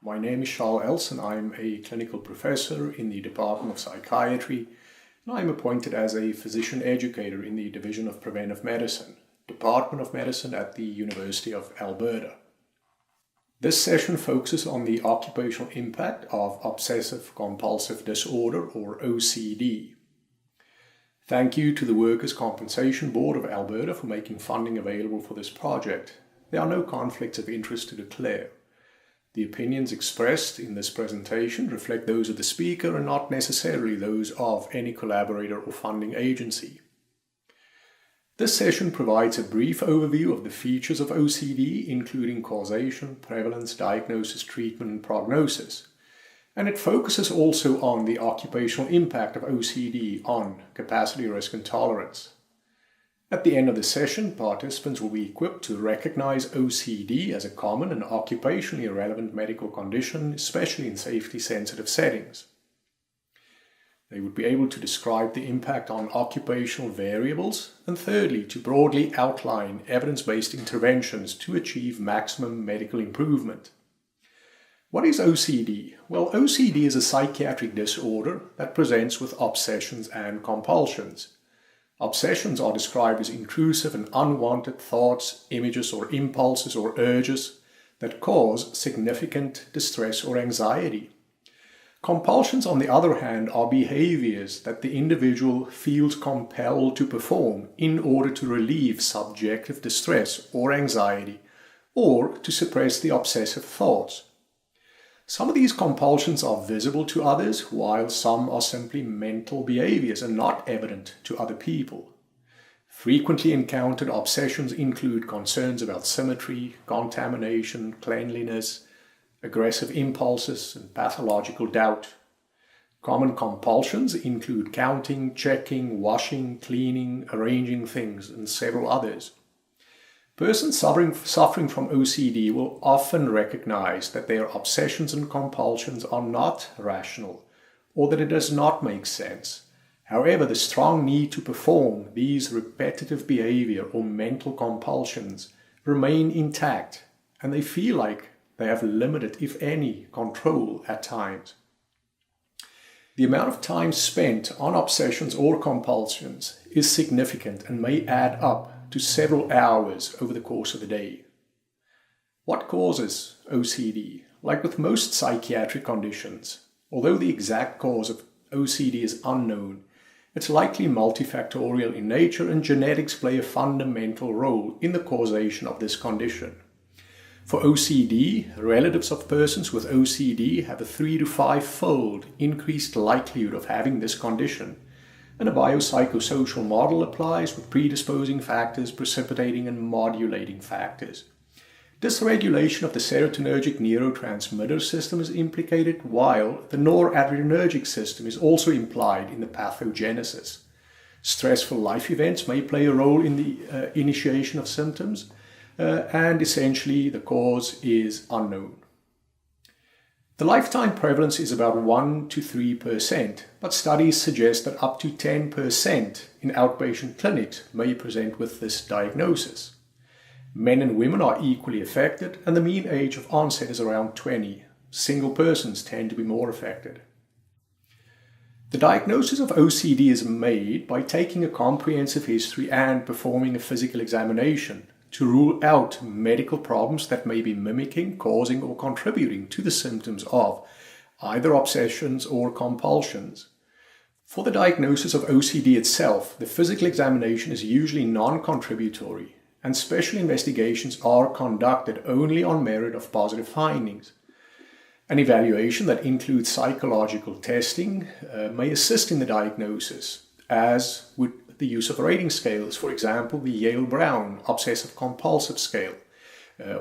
My name is Charl Els and I'm a clinical professor in the Department of Psychiatry, and I'm appointed as a physician educator in the Division of Preventive Medicine, Department of Medicine at the University of Alberta. This session focuses on the occupational impact of Obsessive-Compulsive Disorder, or OCD. Thank you to the Workers' Compensation Board of Alberta for making funding available for this project. There are no conflicts of interest to declare. The opinions expressed in this presentation reflect those of the speaker and not necessarily those of any collaborator or funding agency. This session provides a brief overview of the features of OCD, including causation, prevalence, diagnosis, treatment, and prognosis. And it focuses also on the occupational impact of OCD on capacity, risk, and tolerance. At the end of the session, participants will be equipped to recognize OCD as a common and occupationally relevant medical condition, especially in safety-sensitive settings. They would be able to describe the impact on occupational variables, and thirdly, to broadly outline evidence-based interventions to achieve maximum medical improvement. What is OCD? Well, OCD is a psychiatric disorder that presents with obsessions and compulsions. Obsessions are described as intrusive and unwanted thoughts, images, or impulses or urges that cause significant distress or anxiety. Compulsions, on the other hand, are behaviors that the individual feels compelled to perform in order to relieve subjective distress or anxiety, or to suppress the obsessive thoughts. Some of these compulsions are visible to others, while some are simply mental behaviors and not evident to other people. Frequently encountered obsessions include concerns about symmetry, contamination, cleanliness, aggressive impulses, and pathological doubt. Common compulsions include counting, checking, washing, cleaning, arranging things, and several others. Persons suffering from OCD will often recognize that their obsessions and compulsions are not rational, or that it does not make sense. However, the strong need to perform these repetitive behavior or mental compulsions remain intact, and they feel like they have limited, if any, control at times. The amount of time spent on obsessions or compulsions is significant and may add up to several hours over the course of the day. What causes OCD? Like with most psychiatric conditions, although the exact cause of OCD is unknown, it's likely multifactorial in nature, and genetics play a fundamental role in the causation of this condition. For OCD, relatives of persons with OCD have a 3 to 5-fold increased likelihood of having this condition, and a biopsychosocial model applies with predisposing factors, precipitating and modulating factors. Dysregulation of the serotonergic neurotransmitter system is implicated, while the noradrenergic system is also implied in the pathogenesis. Stressful life events may play a role in the initiation of symptoms, and essentially the cause is unknown. The lifetime prevalence is about 1 to 3%, but studies suggest that up to 10% in outpatient clinics may present with this diagnosis. Men and women are equally affected, and the mean age of onset is around 20. Single persons tend to be more affected. The diagnosis of OCD is made by taking a comprehensive history and performing a physical examination to rule out medical problems that may be mimicking, causing, or contributing to the symptoms of either obsessions or compulsions. For the diagnosis of OCD itself, the physical examination is usually non-contributory, and special investigations are conducted only on merit of positive findings. An evaluation that includes psychological testing may assist in the diagnosis, as would the use of rating scales, for example, the Yale-Brown Obsessive-Compulsive Scale,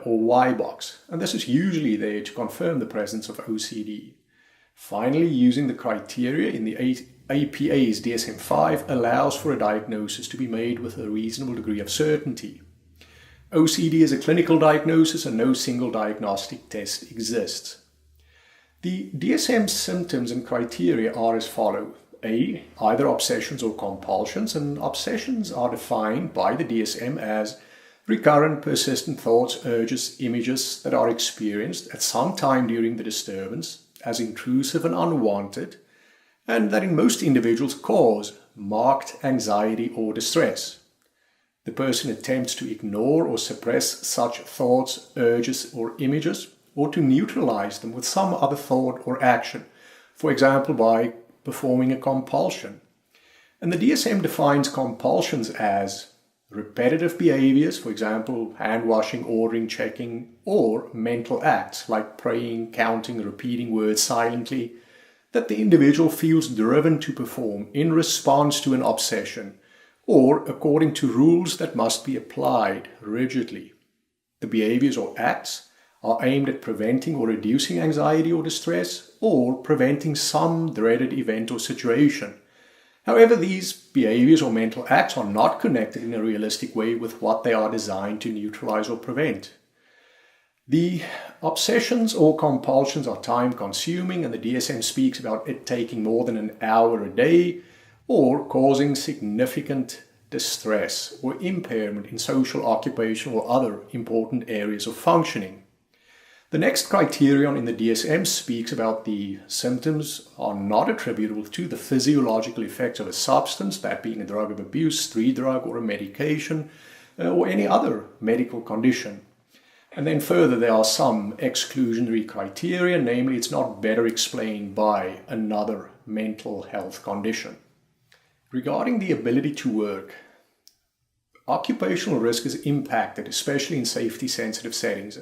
or Y-Box, and this is usually there to confirm the presence of OCD. Finally, using the criteria in the APA's DSM-5 allows for a diagnosis to be made with a reasonable degree of certainty. OCD is a clinical diagnosis and no single diagnostic test exists. The DSM symptoms and criteria are as follows. A, either obsessions or compulsions, and obsessions are defined by the DSM as recurrent persistent thoughts, urges, images that are experienced at some time during the disturbance as intrusive and unwanted, and that in most individuals cause marked anxiety or distress. The person attempts to ignore or suppress such thoughts, urges, or images, or to neutralize them with some other thought or action, for example by performing a compulsion. And the DSM defines compulsions as repetitive behaviors, for example, hand washing, ordering, checking, or mental acts like praying, counting, repeating words silently, that the individual feels driven to perform in response to an obsession, or according to rules that must be applied rigidly. The behaviors or acts are aimed at preventing or reducing anxiety or distress, or preventing some dreaded event or situation. However, these behaviors or mental acts are not connected in a realistic way with what they are designed to neutralize or prevent. The obsessions or compulsions are time-consuming, and the DSM speaks about it taking more than an hour a day, or causing significant distress or impairment in social, occupational, or other important areas of functioning. The next criterion in the DSM speaks about the symptoms are not attributable to the physiological effects of a substance, that being a drug of abuse, street drug, or a medication, or any other medical condition. And then further, there are some exclusionary criteria, namely it's not better explained by another mental health condition. Regarding the ability to work, occupational risk is impacted, especially in safety-sensitive settings.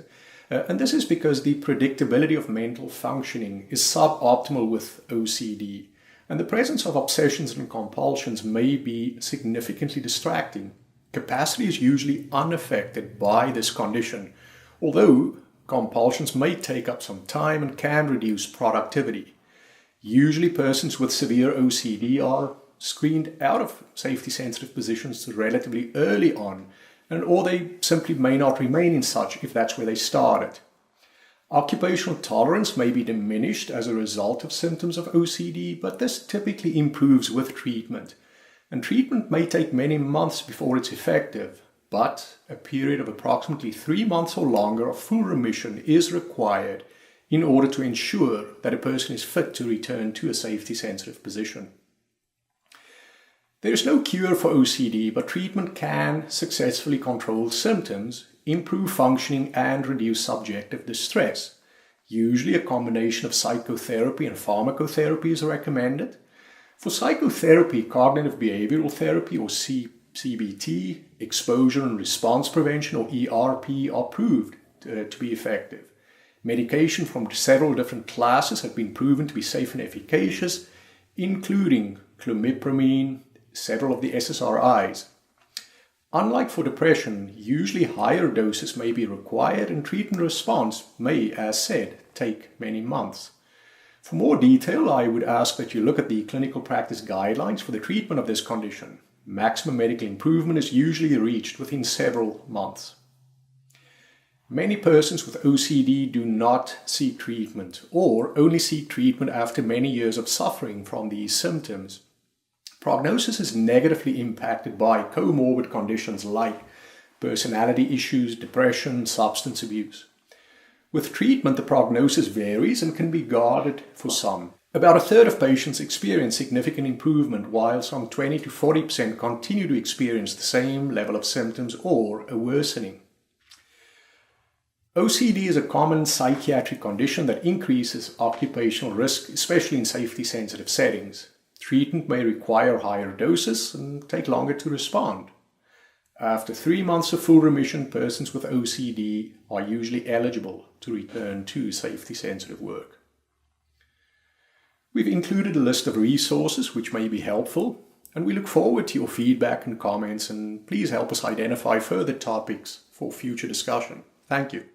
And this is because the predictability of mental functioning is suboptimal with OCD, and the presence of obsessions and compulsions may be significantly distracting. Capacity is usually unaffected by this condition, although compulsions may take up some time and can reduce productivity. Usually persons with severe OCD are screened out of safety-sensitive positions relatively early on, or they simply may not remain in such if that's where they started. Occupational tolerance may be diminished as a result of symptoms of OCD, but this typically improves with treatment. And treatment may take many months before it's effective, but a period of approximately 3 months or longer of full remission is required in order to ensure that a person is fit to return to a safety-sensitive position. There is no cure for OCD, but treatment can successfully control symptoms, improve functioning, and reduce subjective distress. Usually a combination of psychotherapy and pharmacotherapy is recommended. For psychotherapy, cognitive behavioral therapy or CBT, exposure and response prevention or ERP are proved to be effective. Medication from several different classes have been proven to be safe and efficacious, including clomipramine, several of the SSRIs. Unlike for depression, usually higher doses may be required and treatment response may, as said, take many months. For more detail, I would ask that you look at the clinical practice guidelines for the treatment of this condition. Maximum medical improvement is usually reached within several months. Many persons with OCD do not seek treatment or only seek treatment after many years of suffering from these symptoms. Prognosis is negatively impacted by comorbid conditions like personality issues, depression, substance abuse. With treatment, the prognosis varies and can be guarded for some. About a third of patients experience significant improvement, while some 20 to 40% continue to experience the same level of symptoms or a worsening. OCD is a common psychiatric condition that increases occupational risk, especially in safety-sensitive settings. Treatment may require higher doses and take longer to respond. After 3 months of full remission, persons with OCD are usually eligible to return to safety-sensitive work. We've included a list of resources which may be helpful, and we look forward to your feedback and comments, and please help us identify further topics for future discussion. Thank you.